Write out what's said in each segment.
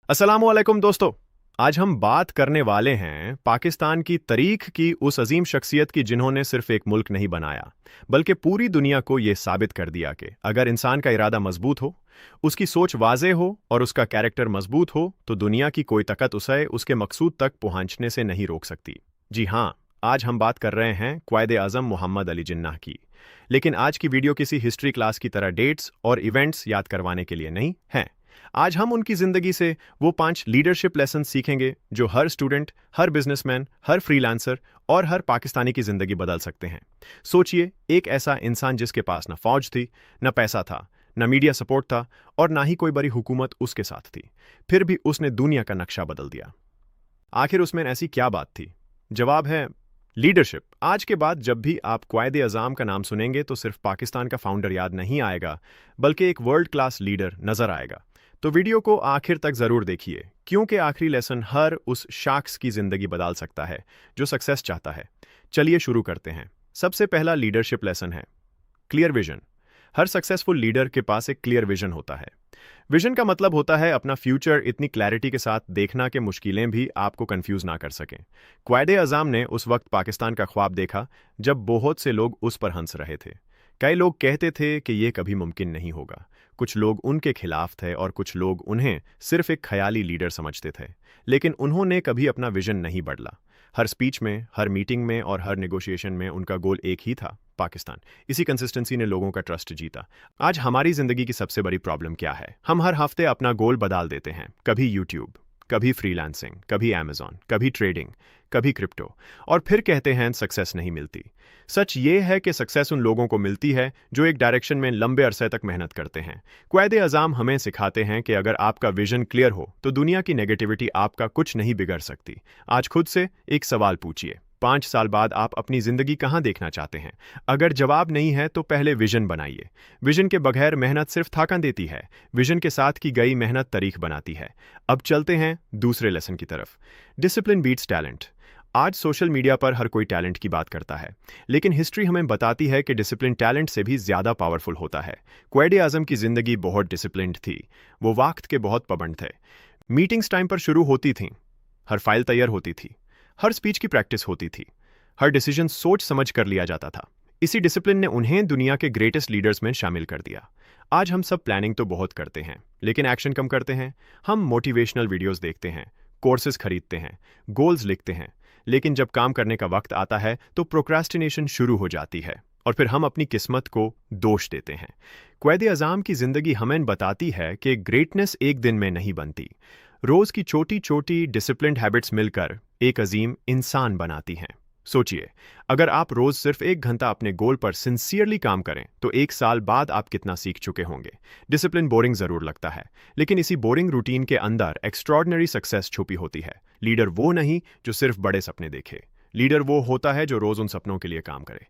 अस्सलामुअलैकुम दोस्तों। आज हम बात करने वाले हैं पाकिस्तान की तारीख की उस अजीम शख्सियत की जिन्होंने सिर्फ एक मुल्क नहीं बनाया बल्कि पूरी दुनिया को यह साबित कर दिया कि अगर इंसान का इरादा मजबूत हो, उसकी सोच वाज़ेह हो और उसका कैरेक्टर मजबूत हो तो दुनिया की कोई ताकत उसे उसके मकसूद तक पहुंचने से नहीं रोक सकती। जी हाँ, आज हम बात कर रहे हैं क़ायद आज़म मोहम्मद अली जिन्नाह की। लेकिन आज की वीडियो किसी हिस्ट्री क्लास की तरह डेट्स और इवेंट्स याद करवाने के लिए नहीं है। आज हम उनकी जिंदगी से वो 5 लीडरशिप लेसन सीखेंगे जो हर स्टूडेंट, हर बिजनेसमैन, हर फ्रीलांसर और हर पाकिस्तानी की जिंदगी बदल सकते हैं। सोचिए, एक ऐसा इंसान जिसके पास न फौज थी, न पैसा था, न मीडिया सपोर्ट था और ना ही कोई बड़ी हुकूमत उसके साथ थी, फिर भी उसने दुनिया का नक्शा बदल दिया। आखिर उसमें ऐसी क्या बात थी? जवाब है लीडरशिप। आज के बाद जब भी आप क़ायद आज़म का नाम सुनेंगे तो सिर्फ पाकिस्तान का फाउंडर याद नहीं आएगा बल्कि एक वर्ल्ड क्लास लीडर नजर आएगा। तो वीडियो को आखिर तक जरूर देखिए, क्योंकि आखिरी लेसन हर उस शख्स की जिंदगी बदल सकता है जो सक्सेस चाहता है। चलिए शुरू करते हैं। सबसे पहला लीडरशिप लेसन है क्लियर विजन। हर सक्सेसफुल लीडर के पास एक क्लियर विजन होता है। विजन का मतलब होता है अपना फ्यूचर इतनी क्लैरिटी के साथ देखना कि मुश्किलें भी आपको कंफ्यूज ना कर सकें। क़ायद आज़म ने उस वक्त पाकिस्तान का ख्वाब देखा जब बहुत से लोग उस पर हंस रहे थे। कई लोग कहते थे कि यह कभी मुमकिन नहीं होगा। कुछ लोग उनके खिलाफ थे और कुछ लोग उन्हें सिर्फ एक ख्याली लीडर समझते थे। लेकिन उन्होंने कभी अपना विजन नहीं बदला। हर स्पीच में, हर मीटिंग में और हर नेगोशिएशन में उनका गोल एक ही था, पाकिस्तान। इसी कंसिस्टेंसी ने लोगों का ट्रस्ट जीता। आज हमारी जिंदगी की सबसे बड़ी प्रॉब्लम क्या है? हम हर हफ्ते अपना गोल बदल देते हैं। कभी यूट्यूब, कभी फ्रीलांसिंग, कभी अमेजॉन, कभी ट्रेडिंग, कभी क्रिप्टो, और फिर कहते हैं सक्सेस नहीं मिलती। सच ये है कि सक्सेस उन लोगों को मिलती है जो एक डायरेक्शन में लंबे अरसे तक मेहनत करते हैं। क़ायद आज़म हमें सिखाते हैं कि अगर आपका विजन क्लियर हो तो दुनिया की नेगेटिविटी आपका कुछ नहीं बिगड़ सकती। आज खुद से एक सवाल पूछिए, 5 साल बाद आप अपनी जिंदगी कहां देखना चाहते हैं? अगर जवाब नहीं है तो पहले विजन बनाइए। विजन के बगैर मेहनत सिर्फ थकान देती है, विजन के साथ की गई मेहनत तारीख बनाती है। अब चलते हैं दूसरे लेसन की तरफ। Discipline beats talent. आज सोशल मीडिया पर हर कोई टैलेंट की बात करता है, लेकिन हिस्ट्री हमें बताती है कि डिसिप्लिन टैलेंट से भी ज्यादा पावरफुल होता है। क़ायद आज़म की जिंदगी बहुत डिसिप्लिन्ड थी। वो वक्त के बहुत पाबंद थे। मीटिंग्स टाइम पर शुरू होती थीं, हर फाइल तैयार होती थी, हर स्पीच की प्रैक्टिस होती थी, हर डिसीजन सोच समझ कर लिया जाता था। इसी डिसिप्लिन ने उन्हें दुनिया के ग्रेटेस्ट लीडर्स में शामिल कर दिया। आज हम सब प्लानिंग तो बहुत करते हैं, लेकिन एक्शन कम करते हैं। हम मोटिवेशनल वीडियोस देखते हैं, कोर्सेज खरीदते हैं, गोल्स लिखते हैं, लेकिन जब काम करने का वक्त आता है तो प्रोक्रास्टिनेशन शुरू हो जाती है और फिर हम अपनी किस्मत को दोष देते हैं। क़ायद आज़म की जिंदगी हमें बताती है कि ग्रेटनेस एक दिन में नहीं बनती। रोज की छोटी छोटी डिसिप्लिन्ड हैबिट्स मिलकर एक अजीम इंसान बनाती हैं। सोचिए, अगर आप रोज सिर्फ 1 घंटा अपने गोल पर सिंसियरली काम करें तो 1 साल बाद आप कितना सीख चुके होंगे। डिसिप्लिन बोरिंग जरूर लगता है, लेकिन इसी बोरिंग रूटीन के अंदर एक्स्ट्रॉर्डनरी सक्सेस छुपी होती है। लीडर वो नहीं जो सिर्फ बड़े सपने देखे, लीडर वो होता है जो रोज उन सपनों के लिए काम करे।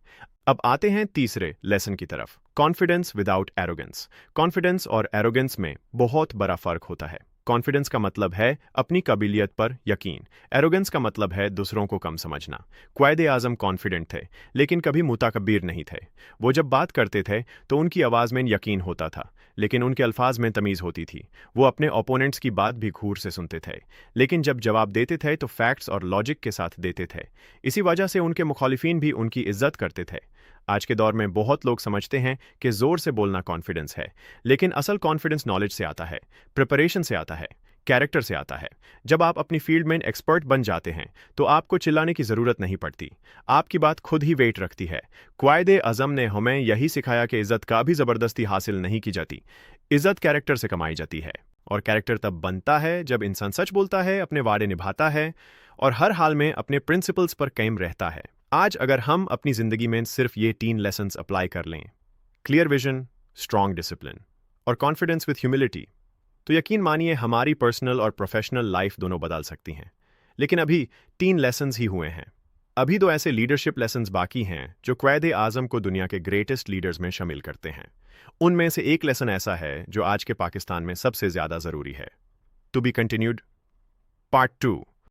अब आते हैं तीसरे लेसन की तरफ, कॉन्फिडेंस विदाउट एरोगेंस। कॉन्फिडेंस और एरोगेंस में बहुत बड़ा फर्क होता है। कॉन्फिडेंस का मतलब है अपनी काबिलियत पर यकीन, एरोगेंस का मतलब है दूसरों को कम समझना। क़ायद आज़म कॉन्फिडेंट थे, लेकिन कभी मुतकब्बिर नहीं थे। वो जब बात करते थे तो उनकी आवाज़ में यकीन होता था, लेकिन उनके अल्फाज में तमीज़ होती थी। वो अपने ओपोनेंट्स की बात भी घूर से सुनते थे, लेकिन जब जवाब देते थे तो फैक्ट्स और लॉजिक के साथ देते थे। इसी वजह से उनके मुखालिफिन भी उनकी इज्जत करते थे। आज के दौर में बहुत लोग समझते हैं कि जोर से बोलना कॉन्फिडेंस है, लेकिन असल कॉन्फिडेंस नॉलेज से आता है, प्रिपरेशन से आता है, कैरेक्टर से आता है। जब आप अपनी फील्ड में एक्सपर्ट बन जाते हैं तो आपको चिल्लाने की जरूरत नहीं पड़ती, आपकी बात खुद ही वेट रखती है। क़ायद आज़म ने हमें यही सिखाया कि इज्जत कभी जबरदस्ती हासिल नहीं की जाती, इज्जत कैरेक्टर से कमाई जाती है। और कैरेक्टर तब बनता है जब इंसान सच बोलता है, अपने वादे निभाता है और हर हाल में अपने प्रिंसिपल्स पर कायम रहता है। आज अगर हम अपनी जिंदगी में सिर्फ ये 3 लेसन्स अप्लाई कर लें, क्लियर विजन, स्ट्रॉन्ग डिसिप्लिन और कॉन्फिडेंस विथ ह्यूमिलिटी, तो यकीन मानिए हमारी पर्सनल और प्रोफेशनल लाइफ दोनों बदल सकती हैं। लेकिन अभी 3 लेसन्स ही हुए हैं। अभी तो ऐसे लीडरशिप लेसन्स बाकी हैं जो क़ायद आज़म को दुनिया के ग्रेटेस्ट लीडर्स में शामिल करते हैं। उनमें से एक लेसन ऐसा है जो आज के पाकिस्तान में सबसे ज्यादा जरूरी है। To be continued, part 2।